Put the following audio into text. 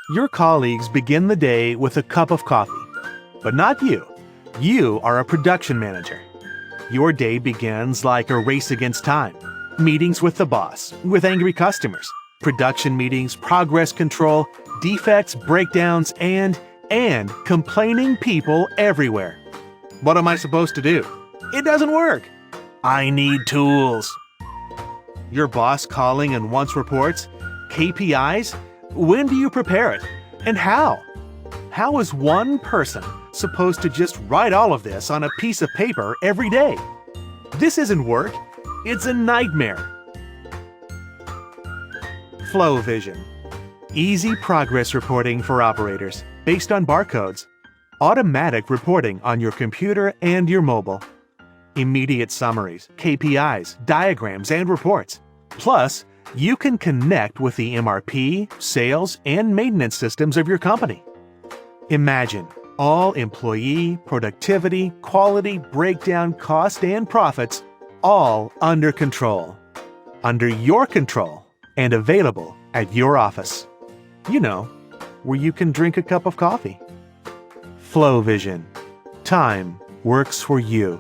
Your colleagues begin the day with a cup of coffee. But not you. You are a production manager. Your day begins like a race against time. Meetings with the boss, with angry customers, production meetings, progress control, defects, breakdowns, and complaining people everywhere. What am I supposed to do? It doesn't work. I need tools. Your boss calling and wants reports? KPIs? When do you prepare it? And how? How is one person supposed to just write all of this on a piece of paper every day? This isn't work. It's a nightmare. FlowVision. Easy progress reporting for operators based on barcodes. Automatic reporting on your computer and your mobile. Immediate summaries, KPIs, diagrams, and reports. Plus, you can connect with the MRP, sales, and maintenance systems of your company. Imagine all employee, productivity, quality, breakdown, cost, and profits all under control. Under your control and available at your office. You know, where you can drink a cup of coffee. FlowVision. Time works for you.